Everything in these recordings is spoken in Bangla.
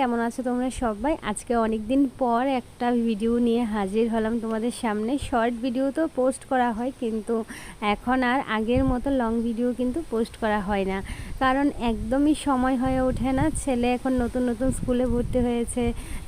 কেমন আছো তোমরা সবাই? আজকে অনেক দিন পর একটা ভিডিও নিয়ে হাজির হলাম তোমাদের সামনে। শর্ট ভিডিও তো পোস্ট করা হয়, কিন্তু এখন আর আগের মতো লং ভিডিও কিন্তু পোস্ট করা হয় না, কারণ একদমই সময় হয়ে ওঠে না। ছেলে এখন নতুন নতুন স্কুলে ভর্তি হয়েছে,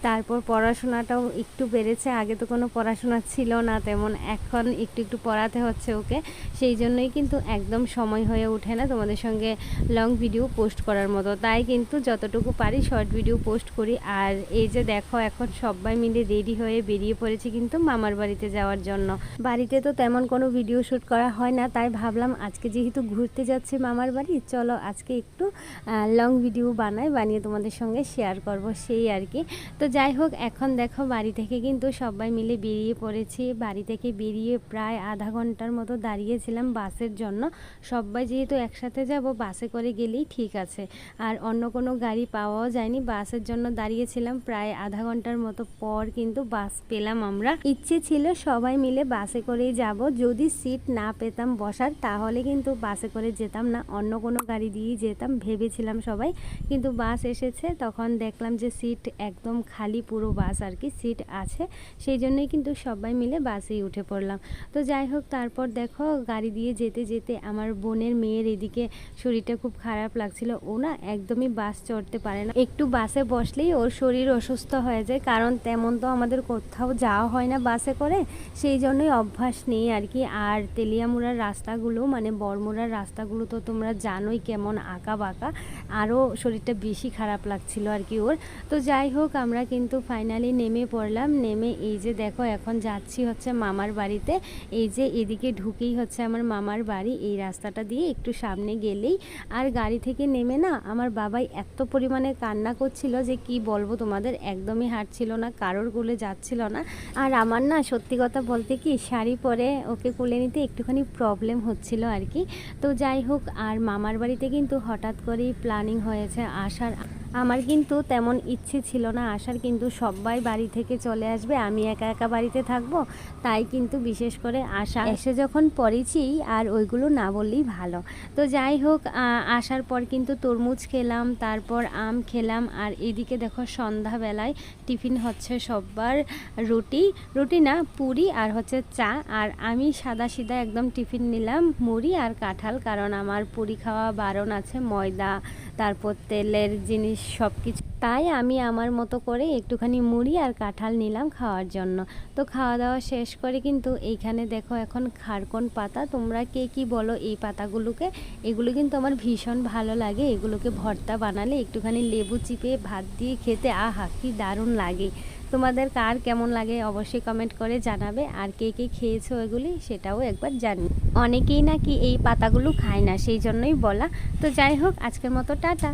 তারপর পড়াশোনাটাও একটু বেড়েছে। আগে তো কোনো পড়াশোনা ছিল না তেমন, এখন একটু একটু পড়াতে হচ্ছে ওকে। সেই জন্যই কিন্তু একদম সময় হয়ে ওঠে না তোমাদের সঙ্গে লং ভিডিও পোস্ট করার মতো। তাই কিন্তু যতটুকু পারি শর্ট ভিডিও পোস্ট করি। আর এই যে দেখো, এখন সবাই মিলে রেডি হয়ে বেরিয়ে পড়েছি কিন্তু মামার বাড়িতে যাওয়ার জন্য। বাড়িতে তো তেমন কোনো ভিডিও শ্যুট করা হয় না, তাই ভাবলাম আজকে যেহেতু ঘুরতে যাচ্ছি মামার বাড়ি, চলো আজকে একটু লং ভিডিও বানিয়ে তোমাদের সঙ্গে শেয়ার করব, সেই আর কি। তো যাই হোক, এখন দেখো বাড়ি থেকে কিন্তু সবাই মিলে বেরিয়ে পড়েছি। বাড়ি থেকে বেরিয়ে প্রায় আধা ঘন্টার মতো দাঁড়িয়েছিলাম বাসের জন্য। সবাই যেহেতু একসাথে যাব, বাসে করে গেলেই ঠিক আছে, আর অন্য কোনো গাড়ি পাওয়াও যায়নি। বাসের জন্য দাঁড়িয়েছিলাম প্রায় আধা ঘন্টার মতো, পর কিন্তু বাস পেলাম আমরা। ইচ্ছে ছিল সবাই মিলে বাসে করেই যাব, যদি সিট না পেতাম বসার তাহলে কিন্তু বাসে করে যেতাম না, অন্য কোনো গাড়ি দিয়েই যেতাম ভেবেছিলাম সবাই। কিন্তু বাস এসেছে, তখন দেখলাম যে সিট একদম খালি, পুরো বাস আর কি সিট আছে, সেই জন্যই কিন্তু সবাই মিলে বাসেই উঠে পড়লাম। তো যাই হোক, তারপর দেখো গাড়ি দিয়ে যেতে যেতে আমার বোনের মেয়ের এদিকে শরীরটা খুব খারাপ লাগছিল। ও না একদমই বাস চড়তে পারে না, একটু বাসে বসলেই ওর শরীর অসুস্থ হয়ে যায়, কারণ তেমন তো আমাদের কোথাও যাওয়া হয় না বাসে করে, সেই জন্যই অভ্যাস নেই আর কি। আর তেলিয়ামুড়ার রাস্তাগুলো, মানে বড়মুড়ার রাস্তাগুলো তো তোমরা জানোই কেমন আঁকা বাঁকা, আরও শরীরটা বেশি খারাপ লাগছিল আর কি ওর। তো যাই হোক, আমরা কিন্তু ফাইনালি নেমে পড়লাম। নেমে এই যে দেখো, এখন যাচ্ছি হচ্ছে মামার বাড়িতে। এই যে এদিকে ঢুকেই হচ্ছে আমার মামার বাড়ি, এই রাস্তাটা দিয়ে একটু সামনে গেলেই। আর গাড়ি থেকে নেমে না আমার বাবাই এত পরিমাণে কান্না করছিল যে কি বলবো তোমাদের, একদমই হাঁটছিল না, কারোর কোলে যাচ্ছিল না। আর আমার না সত্যি কথা বলতে কি, শাড়ি পরে ওকে কোলে নিতে একটুখানি প্রবলেম হচ্ছিল আর কি। তো যাই হোক, আর মামার বাড়িতে কিন্তু হঠাৎ করেই প্ল্যানিং হয়েছে আসার। আমার কিন্তু তেমন ইচ্ছে ছিল না আসার, কিন্তু সবাই বাড়ি থেকে চলে আসবে, আমি একা একা বাড়িতে থাকবো, তাই কিন্তু বিশেষ করে আসা। এসে যখন পড়েছি আর ওইগুলো না বললেই ভালো। তো যাই হোক, আসার পর কিন্তু তরমুজ খেলাম, তারপর আম খেলাম। আর এদিকে দেখো সন্ধ্যাবেলায় টিফিন হচ্ছে সবার রুটি না পুরি আর হচ্ছে চা। আর আমি সাদা সিধা একদম টিফিন নিলাম, মুড়ি আর কাঁঠাল, কারণ আমার পুরি খাওয়া বারণ আছে, ময়দা তারপর তেলের জিনিস সব কিছু। তাই আমি আমার মতো করে একটুখানি মুড়ি আর কাঁঠাল নিলাম খাওয়ার জন্য। তো খাওয়া দাওয়া শেষ করে কিন্তু এইখানে দেখো এখন খারকন পাতা, তোমরা কে কি বলো এই পাতাগুলোকে, এগুলো কিন্তু আমার ভীষণ ভালো লাগে। এগুলোকে ভর্তা বানালে একটুখানি লেবু চিপে ভাত দিয়ে খেতে আহা কি দারুণ লাগে। তোমাদের কার কেমন লাগে অবশ্যই কমেন্ট করে জানাবে, আর কে কে খেয়েছো এগুলি সেটাও একবার জানি। অনেকেই নাকি এই পাতাগুলো খায় না, সেই জন্যই বলা। তো যাই হোক, আজকের মতো টাটা।